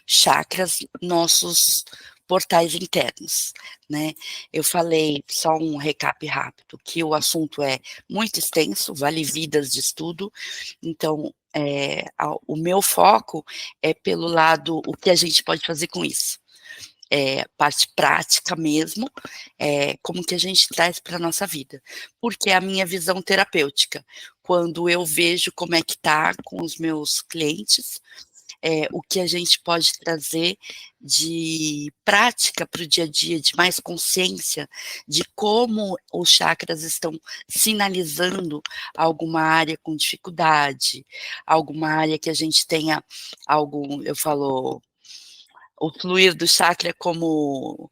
chakras, nossos portais internos, né? Eu falei, só um recap rápido, que o assunto é muito extenso, vale vidas de estudo, então, o meu foco é pelo lado, o que a gente pode fazer com isso. Parte prática mesmo, como que a gente traz para a nossa vida, porque é a minha visão terapêutica, quando eu vejo como é que está com os meus clientes, o que a gente pode trazer de prática para o dia a dia, de mais consciência, de como os chakras estão sinalizando alguma área com dificuldade, alguma área que a gente tenha algum, eu falo, o fluir do chakra é como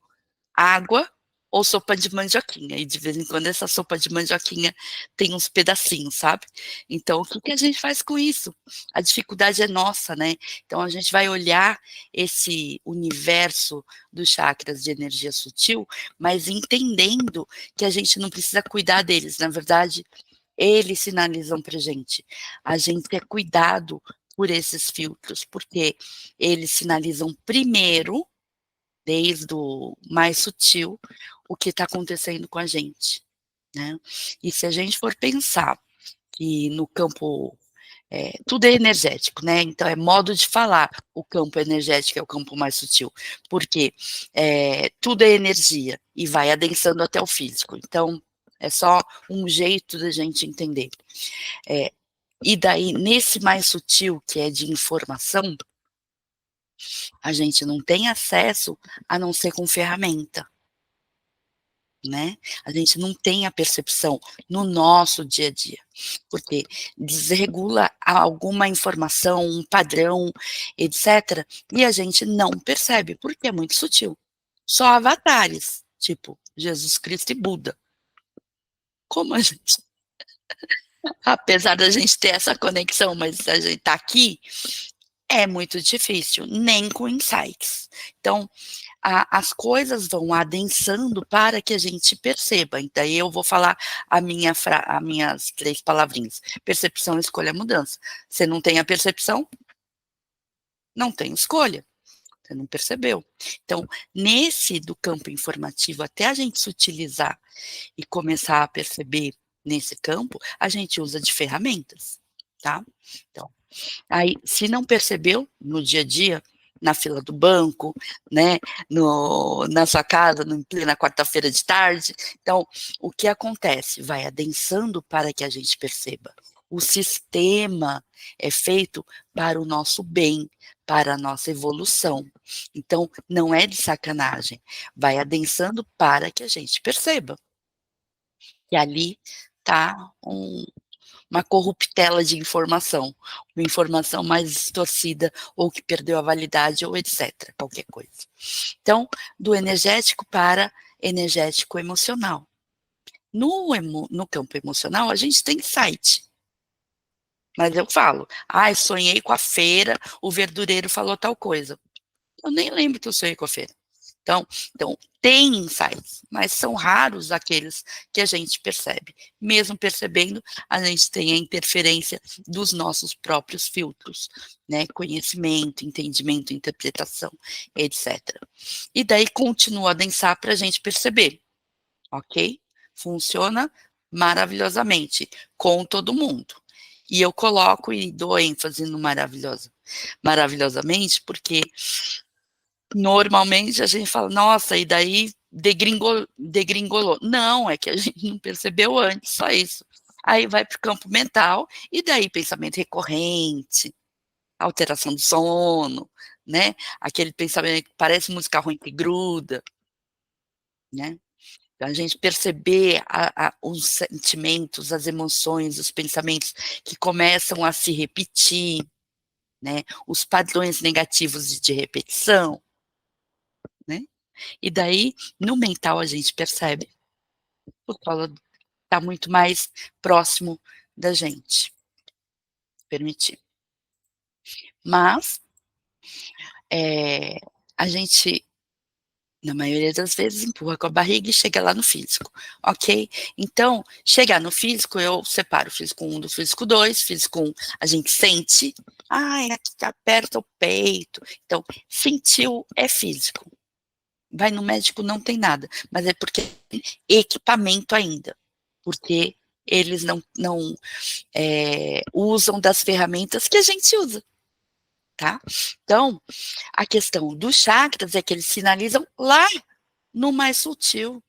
água ou sopa de mandioquinha, e de vez em quando essa sopa de mandioquinha tem uns pedacinhos, sabe? Então, o que que a gente faz com isso? A dificuldade é nossa, né? Então, a gente vai olhar esse universo dos chakras de energia sutil, mas entendendo que a gente não precisa cuidar deles, na verdade, eles sinalizam para a gente é cuidado por esses filtros, porque eles sinalizam primeiro, desde o mais sutil, o que está acontecendo com a gente, né? E se a gente for pensar que no campo, tudo é energético, né? Então é modo de falar, o campo energético é o campo mais sutil, porque tudo é energia e vai adensando até o físico. Então é só um jeito da gente entender. E daí, nesse mais sutil, que é de informação, a gente não tem acesso a não ser com ferramenta, né? A gente não tem a percepção no nosso dia a dia, porque desregula alguma informação, um padrão, etc., e a gente não percebe, porque é muito sutil. Só avatares, tipo Jesus Cristo e Buda. Como a gente, apesar da gente ter essa conexão, mas a gente tá aqui, é muito difícil, nem com insights. Então, as coisas vão adensando para que a gente perceba. Então, eu vou falar as minhas 3 palavrinhas: percepção, escolha, mudança. Você não tem a percepção, não tem escolha. Você não percebeu. Então, nesse do campo informativo, até a gente se utilizar e começar a perceber nesse campo, a gente usa de ferramentas, tá? Então, aí, se não percebeu no dia a dia, na fila do banco, né, na sua casa, em plena quarta-feira de tarde, então, o que acontece? Vai adensando para que a gente perceba. O sistema é feito para o nosso bem, para a nossa evolução. Então, não é de sacanagem, vai adensando para que a gente perceba. E ali está uma corruptela de informação, uma informação mais distorcida, ou que perdeu a validade, ou etc., qualquer coisa. Então, do energético para energético emocional. No campo emocional, a gente tem insight. Mas eu falo, sonhei com a feira, o verdureiro falou tal coisa. Eu nem lembro que eu sonhei com a feira. Então, tem insights, mas são raros aqueles que a gente percebe. Mesmo percebendo, a gente tem a interferência dos nossos próprios filtros, né? Conhecimento, entendimento, interpretação, etc. E daí continua a densar para a gente perceber, ok? Funciona maravilhosamente com todo mundo. E eu coloco e dou ênfase no maravilhosamente, porque normalmente a gente fala, nossa, e daí degringolou. Não, é que a gente não percebeu antes, só isso. Aí vai para o campo mental, e daí pensamento recorrente, alteração do sono, né? Aquele pensamento que parece música ruim que gruda, né? Então, a gente perceber os sentimentos, as emoções, os pensamentos que começam a se repetir, né? Os padrões negativos de repetição, né? E daí, no mental, a gente percebe, o colo está muito mais próximo da gente, permitir. Mas, a gente, na maioria das vezes, empurra com a barriga e chega lá no físico, ok? Então, chegar no físico, eu separo o físico 1 do físico 2, físico 1 a gente sente, Ai, aqui aperta o peito. Então, sentiu é físico. Vai no médico, não tem nada, mas é porque tem equipamento ainda, porque eles não usam das ferramentas que a gente usa, tá. Então, a questão dos chakras é que eles sinalizam lá no mais sutil.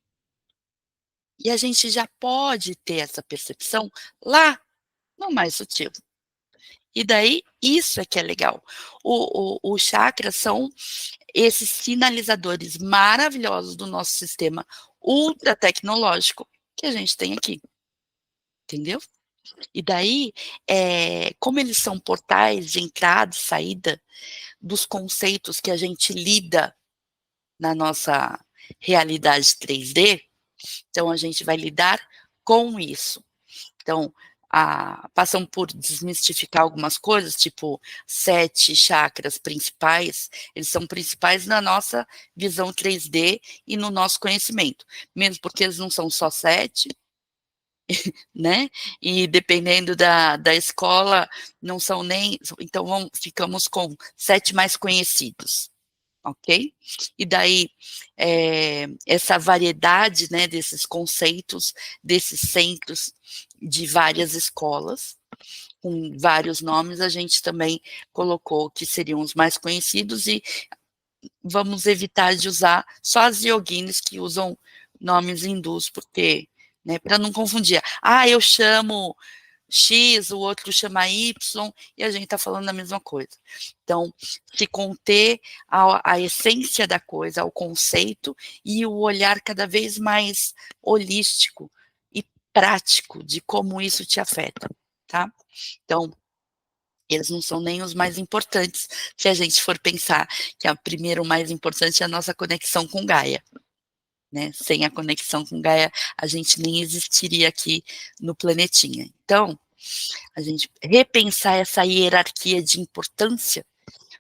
E a gente já pode ter essa percepção lá no mais sutil. E daí, isso é que é legal. Os chakras são esses sinalizadores maravilhosos do nosso sistema ultra tecnológico que a gente tem aqui, entendeu? E daí, como eles são portais de entrada e saída dos conceitos que a gente lida na nossa realidade 3D, então a gente vai lidar com isso. Então, passam por desmistificar algumas coisas, tipo 7 chakras principais, eles são principais na nossa visão 3D e no nosso conhecimento, mesmo porque eles não são só 7, né, e dependendo da escola, não são nem, então ficamos com 7 mais conhecidos, ok? E daí, essa variedade, né, desses conceitos, desses centros de várias escolas, com vários nomes, a gente também colocou que seriam os mais conhecidos e vamos evitar de usar só as yoginis que usam nomes hindus, porque, né, para não confundir. Ah, eu chamo X, o outro chama Y, e a gente está falando a mesma coisa. Então, se conter a essência da coisa, o conceito, e o olhar cada vez mais holístico e prático de como isso te afeta, tá? Então, eles não são nem os mais importantes, se a gente for pensar que a primeiro o mais importante é a nossa conexão com Gaia, né? Sem a conexão com Gaia, a gente nem existiria aqui no planetinha. Então, a gente repensar essa hierarquia de importância,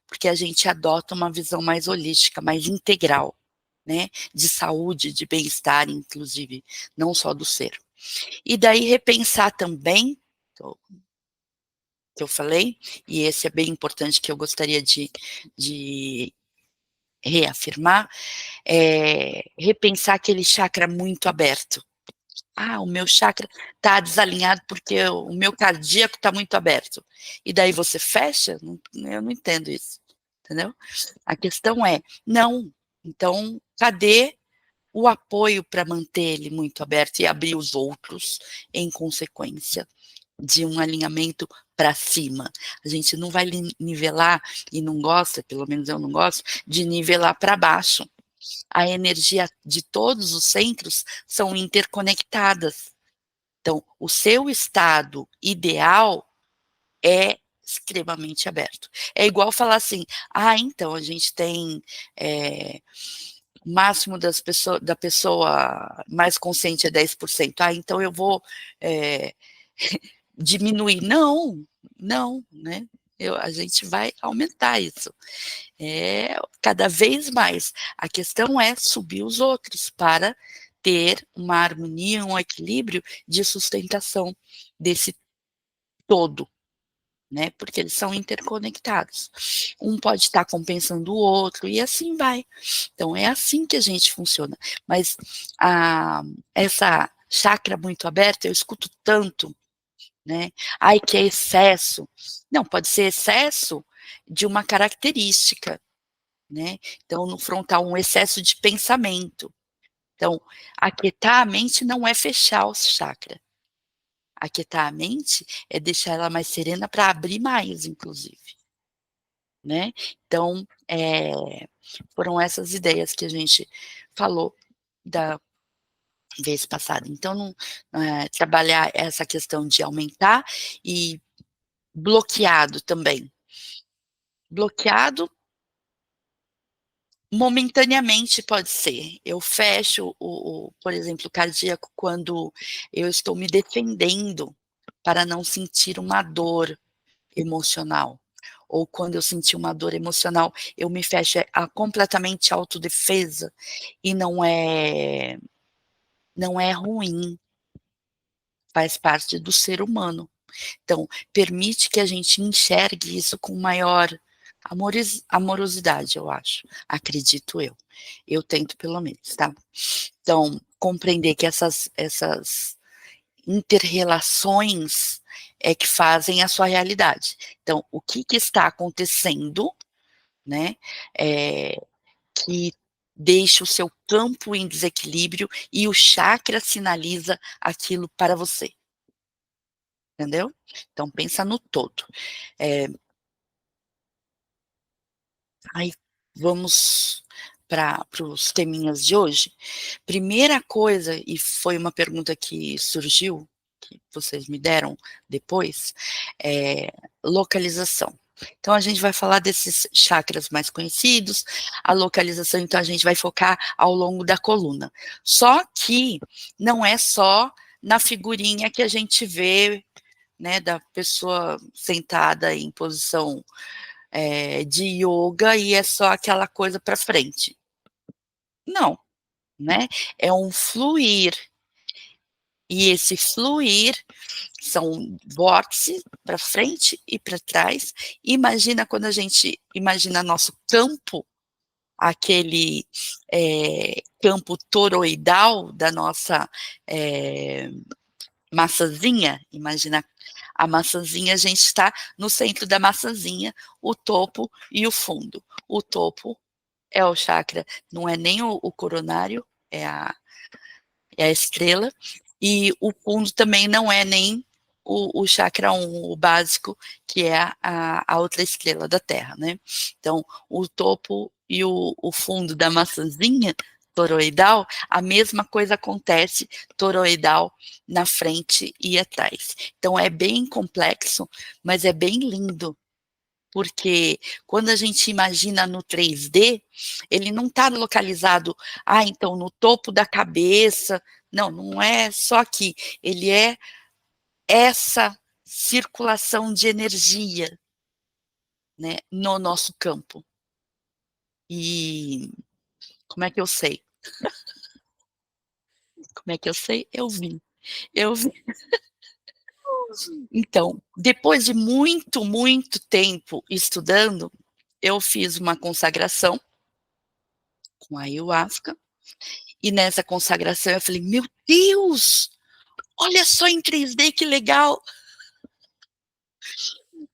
porque a gente adota uma visão mais holística, mais integral, né? De saúde, de bem-estar, inclusive, não só do ser. E daí repensar também, que eu falei, e esse é bem importante que eu gostaria de reafirmar, repensar aquele chakra muito aberto. Ah, o meu chakra está desalinhado porque o meu cardíaco está muito aberto. E daí você fecha? Eu não entendo isso, entendeu? A questão é, não, então cadê o apoio para manter ele muito aberto e abrir os outros em consequência de um alinhamento para cima? A gente não vai nivelar, e não gosta, pelo menos eu não gosto, de nivelar para baixo. A energia de todos os centros são interconectadas. Então, o seu estado ideal é extremamente aberto. É igual falar assim, então a gente tem o máximo da pessoa mais consciente é 10%. Então eu vou diminuir. Não, não, né? A gente vai aumentar isso. Cada vez mais. A questão é subir os outros para ter uma harmonia, um equilíbrio de sustentação desse todo, né? Porque eles são interconectados. Um pode estar compensando o outro e assim vai. Então é assim que a gente funciona. Mas essa chakra muito aberta, eu escuto tanto, né? Ai, que é excesso. Não, pode ser excesso de uma característica, né? Então, no frontal, um excesso de pensamento. Então, aquietar a mente não é fechar o chakra. Aquietar a mente é deixar ela mais serena para abrir mais, inclusive, né? Então, foram essas ideias que a gente falou da vez passada. Então, trabalhar essa questão de aumentar e bloqueado também. Bloqueado momentaneamente pode ser. Eu fecho por exemplo, o cardíaco quando eu estou me defendendo para não sentir uma dor emocional. Ou quando eu sentir uma dor emocional, eu me fecho, completamente autodefesa e não é ruim, faz parte do ser humano. Então, permite que a gente enxergue isso com maior amorosidade, eu acho, acredito eu. Eu tento pelo menos, tá. Então, compreender que essas inter-relações é que fazem a sua realidade. Então, o que que está acontecendo, né, que deixa o seu campo em desequilíbrio e o chakra sinaliza aquilo para você, entendeu? Então pensa no todo. Aí vamos para os teminhas de hoje. Primeira coisa, e foi uma pergunta que surgiu, que vocês me deram depois, localização. Então a gente vai falar desses chakras mais conhecidos, a localização, então a gente vai focar ao longo da coluna. Só que não é só na figurinha que a gente vê, né, da pessoa sentada em posição de yoga e é só aquela coisa para frente. Não, né? É um fluir. E esse fluir são vórtices para frente e para trás. Imagina quando a gente imagina nosso campo, aquele campo toroidal da nossa maçãzinha, imagina a maçãzinha, a gente está no centro da maçãzinha, o topo e o fundo. O topo é o chakra, não é nem o coronário, é a estrela, e o fundo também não é nem o chakra 1, o básico, que é a outra estrela da Terra, né? Então, o topo e o fundo da maçãzinha toroidal, a mesma coisa acontece toroidal na frente e atrás. Então, é bem complexo, mas é bem lindo, porque quando a gente imagina no 3D, ele não está localizado, então no topo da cabeça, não, não é só aqui, ele é essa circulação de energia, né, no nosso campo. E como é que eu sei? Como é que eu sei? Eu vi. Então, depois de muito, muito tempo estudando, eu fiz uma consagração com a ayahuasca. E nessa consagração eu falei: "Meu Deus, olha só em 3D que legal".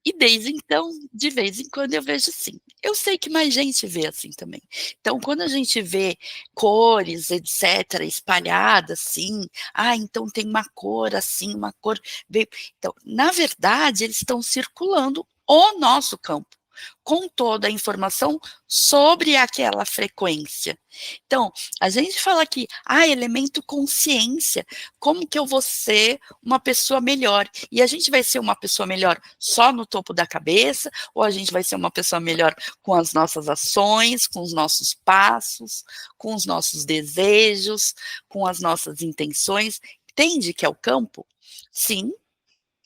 E desde então, de vez em quando eu vejo assim. Eu sei que mais gente vê assim também. Então quando a gente vê cores, etcétera, espalhadas assim, então tem uma cor assim, uma cor veio então, na verdade, eles estão circulando o nosso campo, com toda a informação sobre aquela frequência. Então, a gente fala aqui: elemento consciência, como que eu vou ser uma pessoa melhor? E a gente vai ser uma pessoa melhor só no topo da cabeça, ou a gente vai ser uma pessoa melhor com as nossas ações, com os nossos passos, com os nossos desejos, com as nossas intenções? Entende que é o campo? Sim,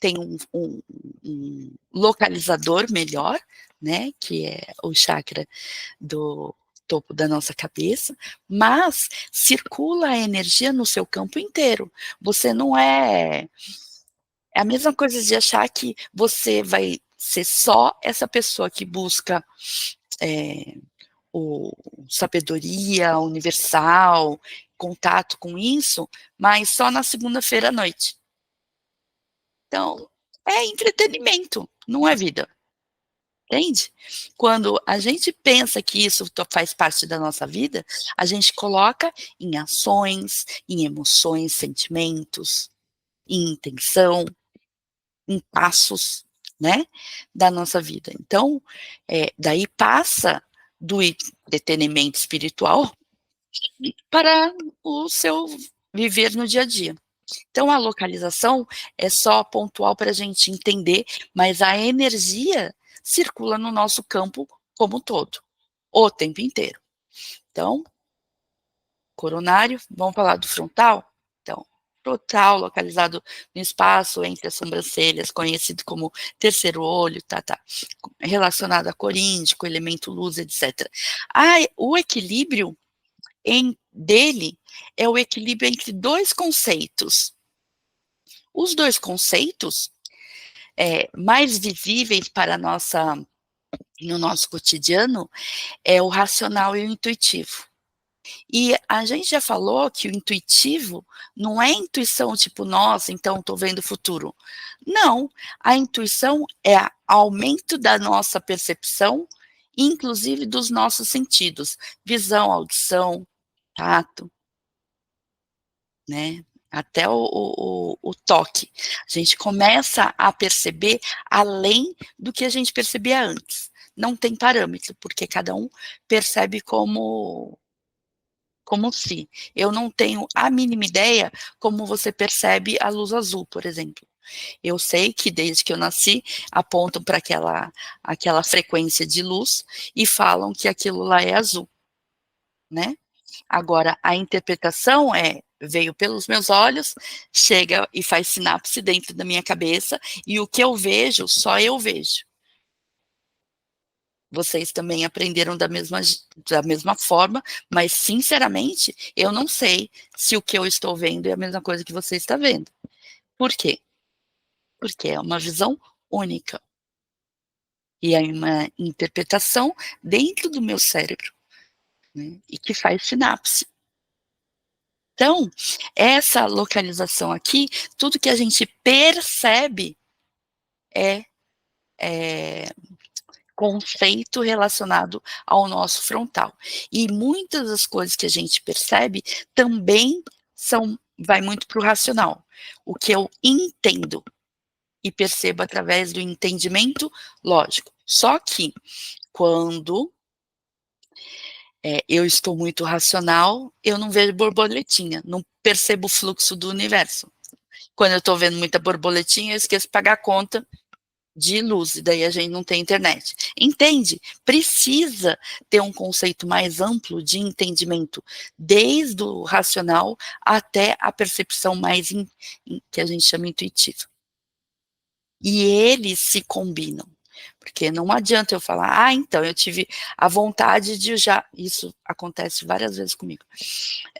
tem um localizador melhor, né, que é o chakra do topo da nossa cabeça, mas circula a energia no seu campo inteiro. Você não é a mesma coisa de achar que você vai ser só essa pessoa que busca, o sabedoria universal, contato com isso, mas só na segunda-feira à noite. Então, é entretenimento, não é vida, entende? Quando a gente pensa que isso faz parte da nossa vida, a gente coloca em ações, em emoções, sentimentos, em intenção, em passos, né, da nossa vida. Então, daí passa do entretenimento espiritual para o seu viver no dia a dia. Então a localização é só pontual para a gente entender, mas a energia circula no nosso campo como um todo, o tempo inteiro. Então, coronário, vamos falar do frontal? Então, frontal localizado no espaço entre as sobrancelhas, conhecido como terceiro olho, relacionado a cor índico, elemento luz, etc. O equilíbrio dele é o equilíbrio entre dois conceitos. Os dois conceitos mais visíveis para no nosso cotidiano é o racional e o intuitivo. E a gente já falou que o intuitivo não é intuição tipo: "Nossa, então estou vendo o futuro". Não, a intuição é aumento da nossa percepção, inclusive dos nossos sentidos, visão, audição, tato, né, até o toque. A gente começa a perceber além do que a gente percebia antes. Não tem parâmetro, porque cada um percebe como se. Eu não tenho a mínima ideia como você percebe a luz azul, por exemplo. Eu sei que desde que eu nasci, apontam para aquela frequência de luz e falam que aquilo lá é azul, né. Agora a interpretação veio pelos meus olhos, chega e faz sinapse dentro da minha cabeça, e o que eu vejo, só eu vejo. Vocês também aprenderam da mesma forma, mas sinceramente, eu não sei se o que eu estou vendo é a mesma coisa que você está vendo. Por quê? Porque é uma visão única, e é uma interpretação dentro do meu cérebro, né, e que faz sinapse. Então, essa localização aqui, tudo que a gente percebe é, eh conceito relacionado ao nosso frontal. E muitas das coisas que a gente percebe também vai muito para o racional. O que eu entendo e percebo através do entendimento lógico. Só que quando, eu estou muito racional, eu não vejo borboletinha, não percebo o fluxo do universo. Quando eu estou vendo muita borboletinha, eu esqueço de pagar a conta de luz, e daí a gente não tem internet. Entende? Precisa ter um conceito mais amplo de entendimento, desde o racional até a percepção mais que a gente chama intuitiva. E eles se combinam, porque não adianta eu falar: "Ah, então, eu tive a vontade de já", isso acontece várias vezes comigo,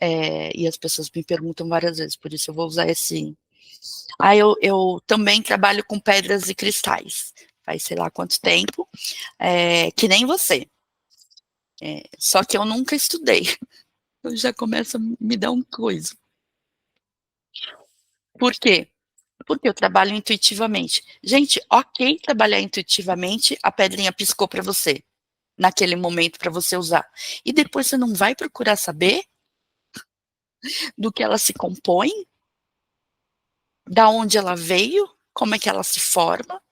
e as pessoas me perguntam várias vezes, por isso eu vou usar esse. Eu também trabalho com pedras e cristais, faz sei lá quanto tempo, que nem você, só que eu nunca estudei, eu já começo a me dar um coisa. Por quê? Porque eu trabalho intuitivamente. Gente, ok trabalhar intuitivamente, a pedrinha piscou para você, naquele momento para você usar, e depois você não vai procurar saber do que ela se compõe, da onde ela veio, como é que ela se forma,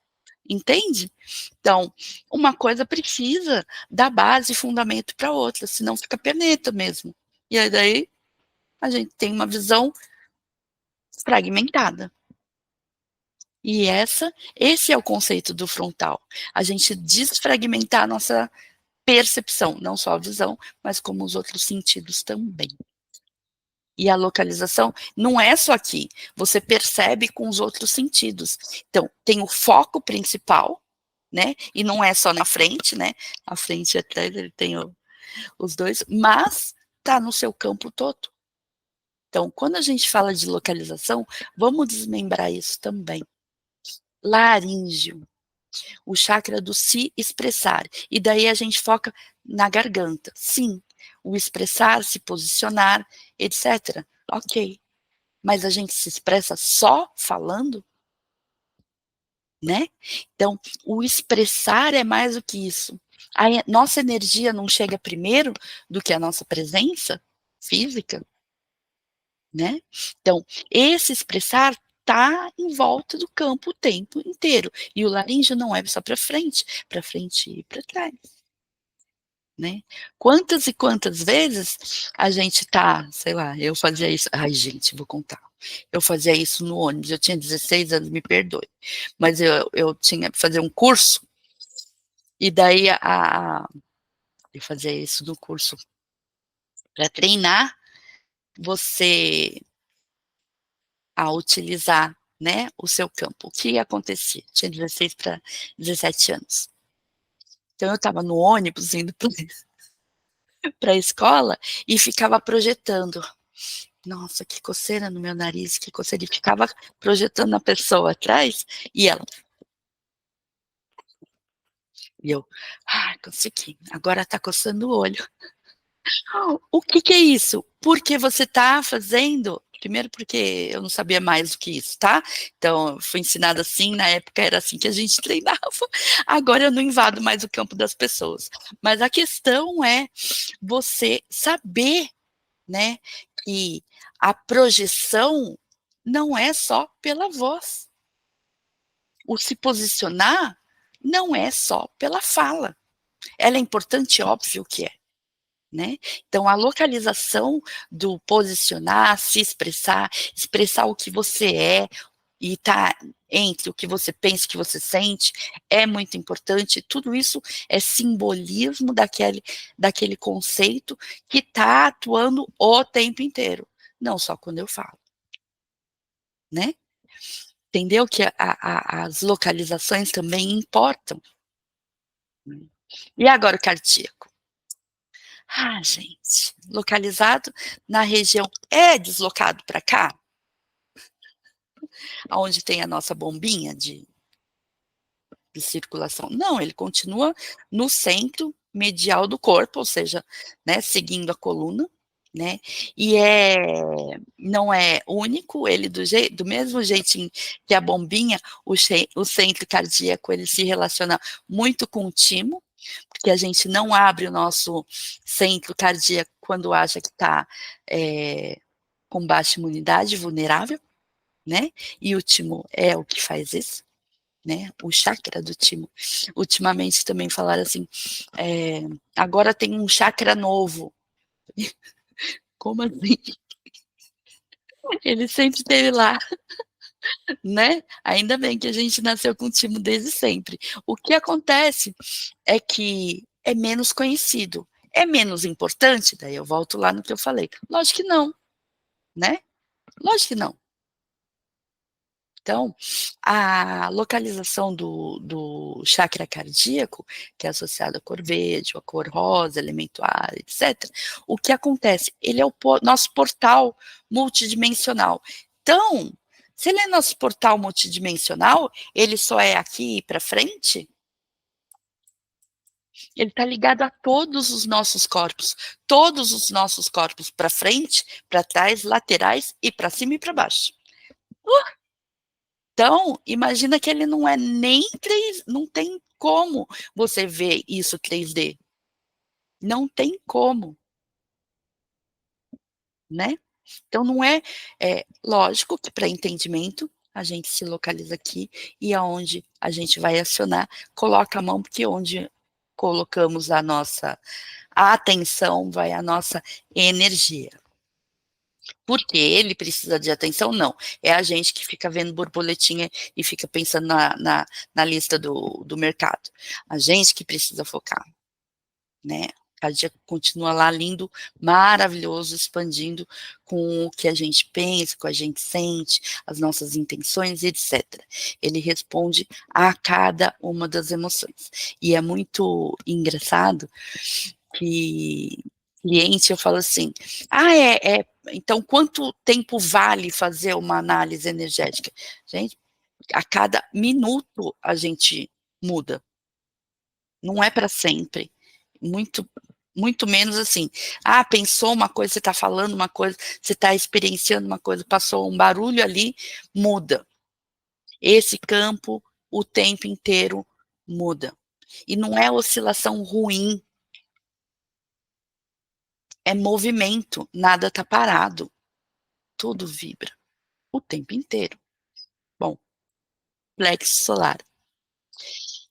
entende? Então, uma coisa precisa dar base e fundamento para outra, senão fica perneta mesmo. E aí daí a gente tem uma visão fragmentada. E esse é o conceito do frontal. A gente desfragmentar a nossa percepção, não só a visão, mas como os outros sentidos também. E a localização não é só aqui, você percebe com os outros sentidos. Então, tem o foco principal, né, e não é só na frente, né, a frente e atrás ele tem os dois, mas está no seu campo todo. Então, quando a gente fala de localização, vamos desmembrar isso também. Laríngeo, o chakra do se expressar, e daí a gente foca na garganta. Sim, o expressar, se posicionar, etc. Ok, mas a gente se expressa só falando? Né? Então, o expressar é mais do que isso. A nossa energia não chega primeiro do que a nossa presença física, né? Então, esse expressar tá em volta do campo o tempo inteiro. E o laríngeo não é só para frente e para trás, né? Quantas e quantas vezes a gente tá, sei lá, eu fazia isso, ai gente, vou contar. Eu fazia isso no ônibus, eu tinha 16 anos, me perdoe, mas eu tinha que fazer um curso, e daí eu fazia isso no curso para treinar você a utilizar, né, o seu campo. O que acontecia? Tinha 16 para 17 anos. Então eu estava no ônibus indo para a escola e ficava projetando. Nossa, que coceira no meu nariz, que coceira. E ficava projetando a pessoa atrás e ela. E eu: "Ai, consegui, agora tá coçando o olho". O que que é isso? Porque você tá fazendo primeiro porque eu não sabia mais do que isso, tá. Então eu fui ensinada assim, na época era assim que a gente treinava, agora eu não invado mais o campo das pessoas. Mas a questão é você saber, né, que a projeção não é só pela voz. O se posicionar não é só pela fala. Ela é importante? Óbvio que é, né. Então a localização do posicionar, se expressar, expressar o que você é e tá entre o que você pensa, o que você sente, é muito importante. Tudo isso é simbolismo daquele conceito que tá atuando o tempo inteiro, não só quando eu falo, né. Entendeu que as localizações também importam. E agora o cardíaco? Ah, gente, localizado na região é deslocado para cá? Aonde tem a nossa bombinha de circulação? Não, ele continua no centro medial do corpo, ou seja, né, seguindo a coluna, né, e não é único, ele do mesmo jeitinho que a bombinha, o centro cardíaco, ele se relaciona muito com o timo, porque a gente não abre o nosso centro cardíaco quando acha que está, com baixa imunidade, vulnerável, né, e o timo é o que faz isso, né, o chakra do timo. Ultimamente também falaram assim, eh, agora tem um chakra novo. Como assim? Ele sempre esteve lá, né. Ainda bem que a gente nasceu com o timo desde sempre. O que acontece é que é menos conhecido. É menos importante? Daí eu volto lá no que eu falei. Lógico que não, né. Lógico que não. Então, a localização do chakra cardíaco, que é associado à cor verde, à cor rosa, elemento ar, etcétera, o que acontece? Ele é o nosso portal multidimensional. Então, se ele é nosso portal multidimensional, ele só é aqui para frente? Ele está ligado a todos os nossos corpos para frente, para trás, laterais e para cima e para baixo. Então, imagina que ele não é nem 3, não tem como você ver isso 3D, não tem como, né. Então não é lógico que para entendimento, a gente se localiza aqui e aonde a gente vai acionar, coloca a mão, porque onde colocamos a nossa atenção, vai a nossa energia. Porque ele precisa de atenção? Não, é a gente que fica vendo borboletinha e fica pensando na lista do mercado. A gente que precisa focar, né. A cardíaco continua lá lindo, maravilhoso, expandindo com o que a gente pensa, com a gente sente, as nossas intenções, etcétera. Ele responde a cada uma das emoções. E é muito engraçado que cliente eu falo assim: "Ah, então quanto tempo vale fazer uma análise energética?". Gente, a cada minuto a gente muda, não é para sempre, muito muito menos assim, pensou uma coisa, você está falando uma coisa, você está experienciando uma coisa, passou um barulho ali, muda. Esse campo, o tempo inteiro muda. E não é oscilação ruim, é movimento, nada está parado, tudo vibra, o tempo inteiro. Bom, plexo solar.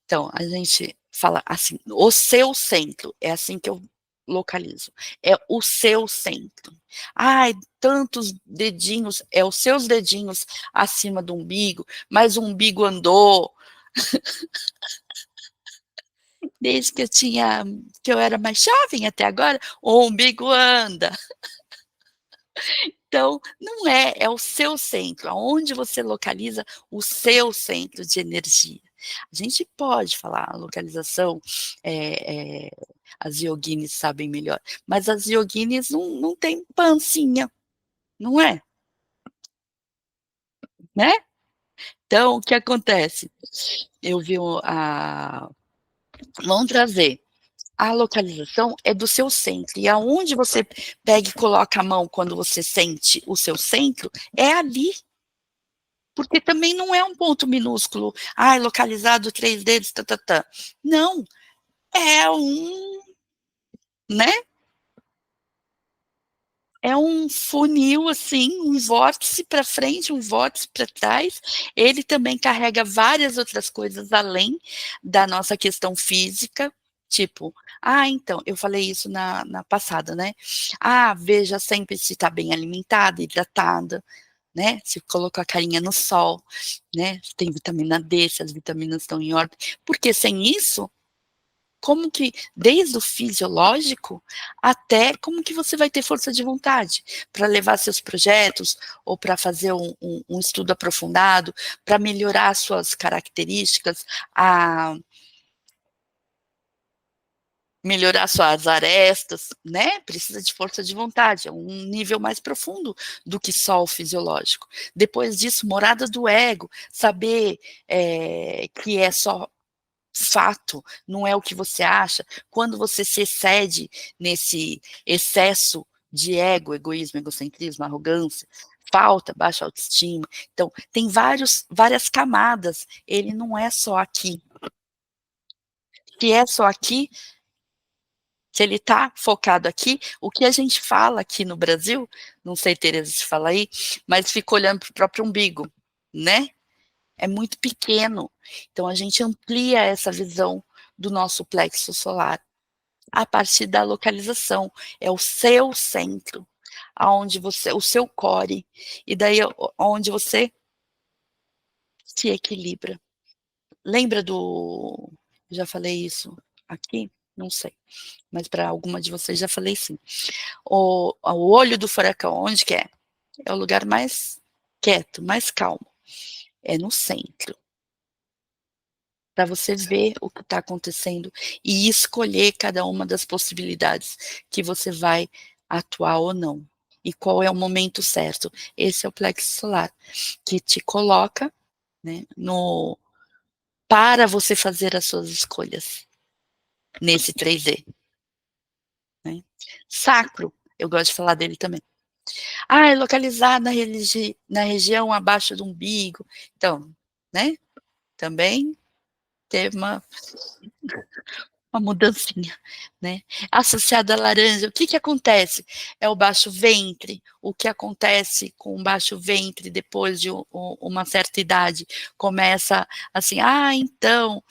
Então, a gente fala assim, o seu centro, é assim que eu localizo, é o seu centro. "Ai, tantos dedinhos", é os seus dedinhos acima do umbigo, mas o umbigo andou desde que eu era mais jovem até agora, o umbigo anda. Então, não é, é o seu centro, aonde você localiza o seu centro de energia. A gente pode falar a localização, as ioguines sabem melhor, mas as ioguines não têm pancinha, não é, né. Então, o que acontece? Eu vi Vão trazer a localização é do seu centro, e aonde você pega e coloca a mão quando você sente o seu centro, é ali. Porque também não é um ponto minúsculo, localizado 3 dedos, tá-tá-tá. Não, é né, é um funil, assim, um vórtice para frente, um vórtice para trás. Ele também carrega várias outras coisas além da nossa questão física, tipo, então, eu falei isso na passada, né. Veja sempre se está bem alimentada, hidratada, né, se colocou a carinha no sol, né, se tem vitamina D, se as vitaminas estão em ordem, porque sem isso, como que desde o fisiológico, até como que você vai ter força de vontade para levar seus projetos, ou para fazer um estudo aprofundado, para melhorar suas características, a melhorar suas arestas, né, precisa de força de vontade, é um nível mais profundo do que só o fisiológico. Depois disso, morada do ego, saber, que é só fato, não é o que você acha. Quando você se excede nesse excesso de ego, egoísmo, egocentrismo, arrogância, falta, baixa autoestima. Então, tem várias camadas, ele não é só aqui. Se é só aqui, se ele está focado aqui, o que a gente fala aqui no Brasil, não sei, Tereza, se fala aí, mas fica olhando para o próprio umbigo, né? É muito pequeno. Então, a gente amplia essa visão do nosso plexo solar a partir da localização. É o seu centro, aonde você, o seu core, e daí onde você se equilibra. Lembra do, já falei isso aqui? Não sei, mas para alguma de vocês já falei sim. O olho do furacão, onde que é? É o lugar mais quieto, mais calmo. É no centro. Para você ver o que está acontecendo e escolher cada uma das possibilidades que você vai atuar ou não. E qual é o momento certo. Esse é o plexo solar, que te coloca, né, para você fazer as suas escolhas, nesse 3D. Né. Sacro, eu gosto de falar dele também. É localizado na região abaixo do umbigo. Então, né, também teve uma mudancinha, né. Associado à laranja, o que que acontece? É o baixo ventre, o que acontece com o baixo ventre depois de uma certa idade, começa assim: então,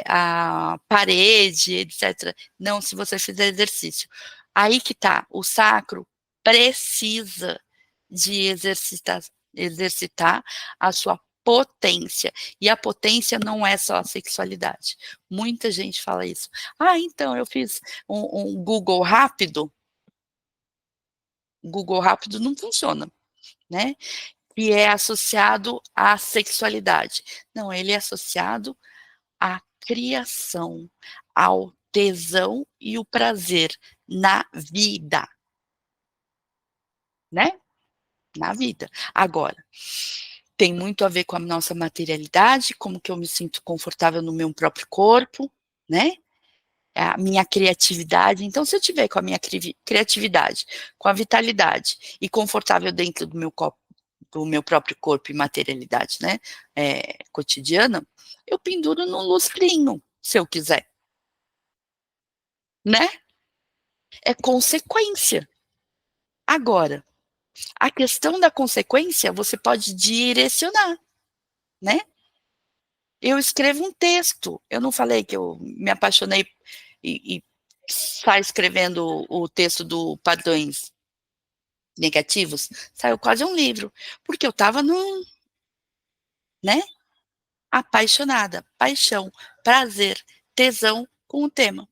a parede, etcétera. Não, se você fizer exercício. Aí que tá, o sacro precisa de exercitar a sua potência, e a potência não é só a sexualidade. Muita gente fala isso. Então eu fiz um Google rápido não funciona, né, e é associado à sexualidade. Não, ele é associado à criação, ao tesão e o prazer na vida, né, na vida. Agora, tem muito a ver com a nossa materialidade, como que eu me sinto confortável no meu próprio corpo, né, a minha criatividade. Então, se eu tiver com a minha criatividade, com a vitalidade e confortável dentro do meu próprio corpo e materialidade, né, cotidiana, eu penduro no lustrinho, se eu quiser, né? É consequência. Agora, a questão da consequência, você pode direcionar, né? Eu escrevo um texto, eu não falei que eu me apaixonei e saio escrevendo o texto do Padrões Negativos, saiu quase um livro, porque eu estava né, apaixonada, paixão, prazer, tesão com o tema,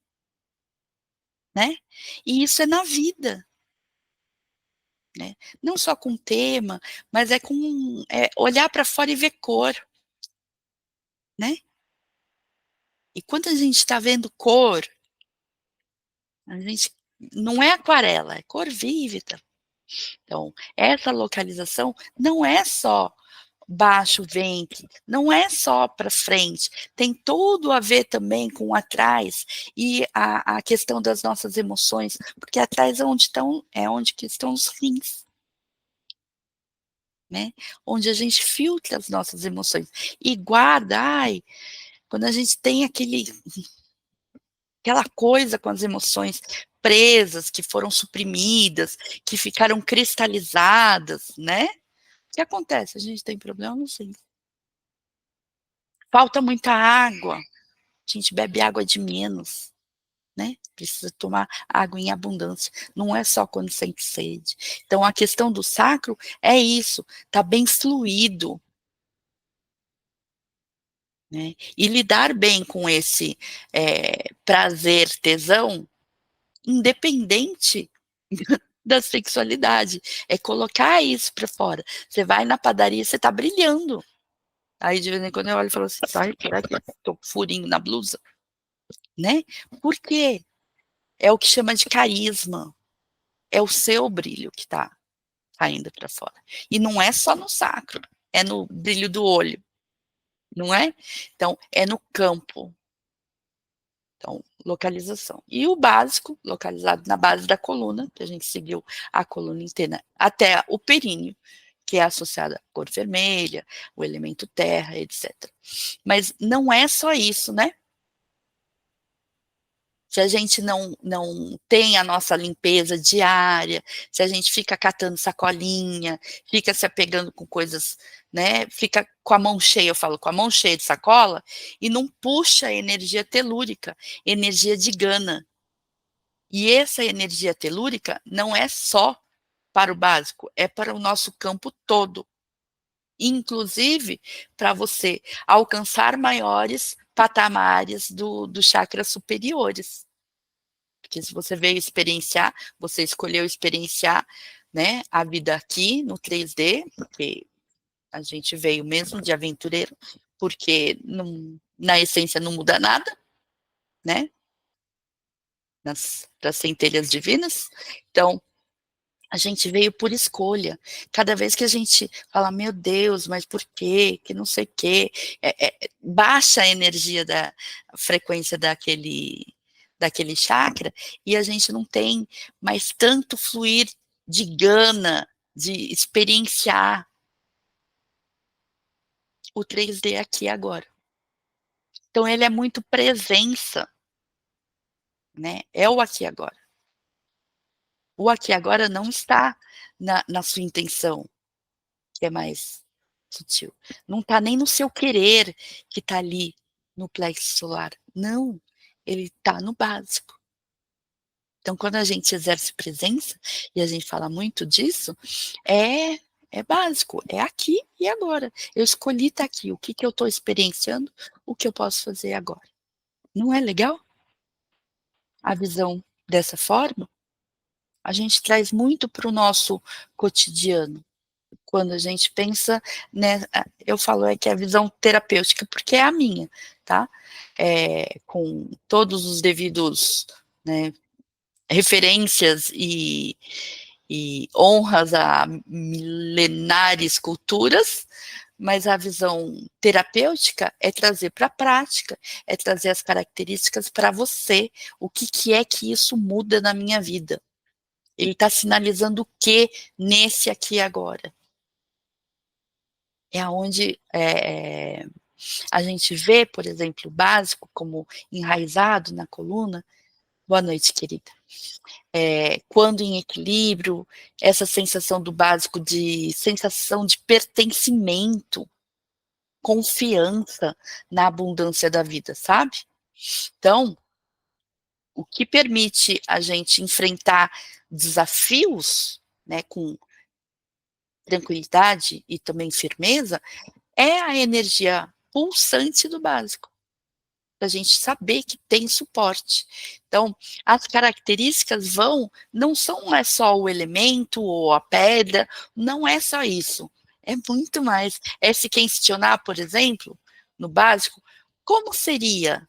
né. E isso é na vida, né, não só com tema, mas é com olhar para fora e ver cor, né. E quando a gente está vendo cor, a gente não é aquarela, é cor vívida. Então, essa localização não é só baixo ventre, não é só para frente, tem tudo a ver também com atrás e a questão das nossas emoções, porque atrás é onde que estão os rins, né, onde a gente filtra as nossas emoções e guarda, quando a gente tem aquela coisa com as emoções presas, que foram suprimidas, que ficaram cristalizadas, né, o que acontece? A gente tem problema no rim. Falta muita água, a gente bebe água de menos, né, precisa tomar água em abundância, não é só quando sente sede. Então a questão do sacro é isso, tá bem fluido, né, e lidar bem com esse, prazer, tesão, independente da sexualidade, é colocar isso para fora. Você vai na padaria, você tá brilhando. Aí de vez em quando eu olho e falo assim: "Ai, será que tô com furinho na blusa?", né. Por quê? É o que chama de carisma, é o seu brilho que tá saindo para fora. E não é só no sacro, é no brilho do olho, não é? Então, é no campo. Então, localização. E o básico, localizado na base da coluna, que a gente seguiu a coluna inteira até o períneo, que é associado à cor vermelha, o elemento terra, etc. Mas não é só isso, né? Se a gente não tem a nossa limpeza diária, se a gente fica catando sacolinha, fica se apegando com coisas, né, fica com a mão cheia, eu falo, com a mão cheia de sacola, e não puxa a energia telúrica, energia de gana. E essa energia telúrica não é só para o básico, é para o nosso campo todo, inclusive para você alcançar maiores patamares dos chakras superiores. Porque se você veio experienciar, você escolheu experienciar, né, a vida aqui no 3D, porque a gente veio mesmo de aventureiro, porque na essência não muda nada, né, das centelhas divinas. Então, a gente veio por escolha. Cada vez que a gente fala, meu Deus, mas por quê? Que não sei o quê, baixa a energia a frequência daquele chakra, e a gente não tem mais tanto fluir de gana, de experienciar o 3D aqui agora. Então ele é muito presença, né, é o aqui agora. O aqui agora não está na sua intenção, que é mais sutil. Não está nem no seu querer, que está ali no plexo solar. Não, ele está no básico. Então, quando a gente exerce presença, e a gente fala muito disso, é é básico, é aqui e agora. Eu escolhi estar aqui, o que que eu estou experienciando, o que eu posso fazer agora. Não é legal a visão dessa forma? A gente traz muito para o nosso cotidiano. Quando a gente pensa, né, eu falo que é a visão terapêutica, porque é a minha, tá, com todos os devidos, né, referências e honras a milenares culturas, mas a visão terapêutica é trazer para a prática, é trazer as características para você, o que que é que isso muda na minha vida. Ele está sinalizando o quê nesse aqui e agora? É aonde, a gente vê, por exemplo, o básico como enraizado na coluna. Boa noite, querida. Quando em equilíbrio, essa sensação do básico de sensação de pertencimento, confiança na abundância da vida, sabe? Então, o que permite a gente enfrentar desafios, né, com tranquilidade e também firmeza, é a energia pulsante do básico, da gente saber que tem suporte. Então, as características não são só o elemento ou a pedra, não é só isso, é muito mais. É se questionar, por exemplo, no básico, como seria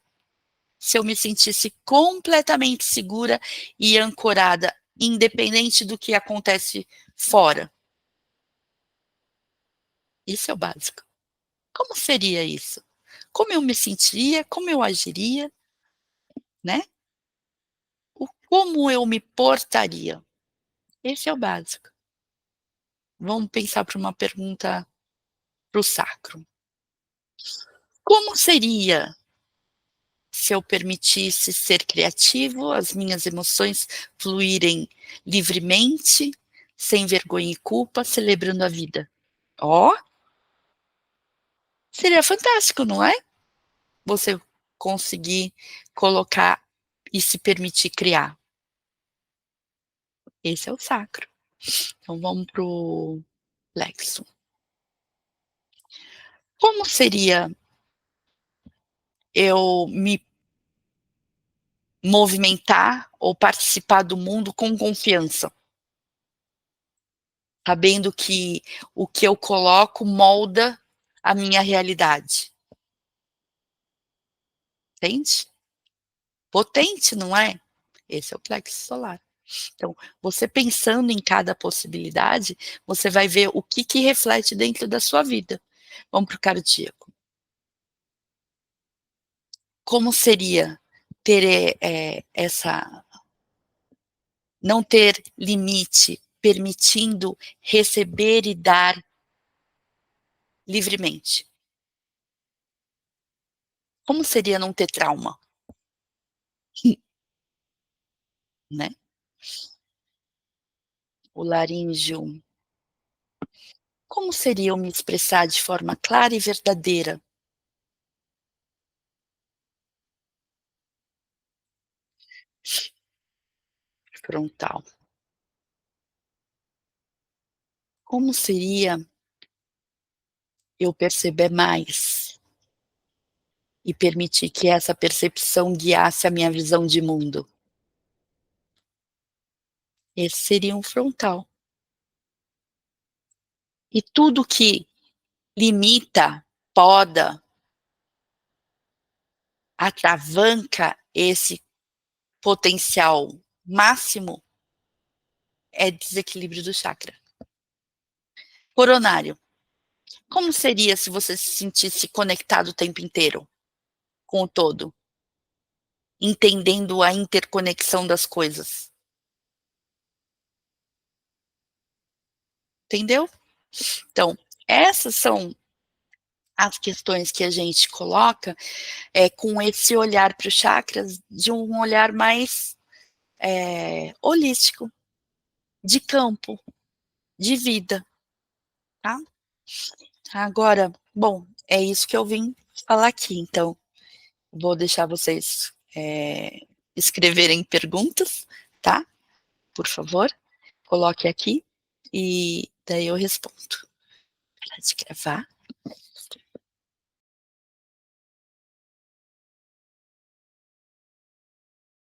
se eu me sentisse completamente segura e ancorada, independente do que acontece fora? Isso é o básico. Como seria isso? Como eu me sentiria, como eu agiria, né? Como eu me portaria? Esse é o básico. Vamos pensar para uma pergunta para o sacro. Como seria se eu permitisse ser criativo, as minhas emoções fluírem livremente, sem vergonha e culpa, celebrando a vida? Ó, oh, seria fantástico, não é? Você conseguir colocar e se permitir criar. Esse é o sacro. Então vamos para o plexo. Como seria eu me movimentar ou participar do mundo com confiança? Sabendo que o que eu coloco molda a minha realidade. Entende? Potente, não é? Esse é o plexo solar. Então, você pensando em cada possibilidade, você vai ver o que reflete dentro da sua vida. Vamos para o cardíaco. Como seria ter essa... não ter limite, permitindo receber e dar livremente? Como seria não ter trauma? Né? O laríngeo. Como seria eu me expressar de forma clara e verdadeira? Frontal. Como seria eu perceber mais e permitir que essa percepção guiasse a minha visão de mundo? Esse seria um frontal. E tudo que limita, poda, atravanca esse potencial máximo é desequilíbrio do chakra. Coronário. Como seria se você se sentisse conectado o tempo inteiro com o todo? Entendendo a interconexão das coisas. Entendeu? Então, essas são as questões que a gente coloca com esse olhar para os chakras, de um olhar mais holístico, de campo, de vida, tá? Agora, bom, é isso que eu vim falar aqui, então, vou deixar vocês escreverem perguntas, tá? Por favor, coloque aqui, e daí eu respondo. Parar de gravar.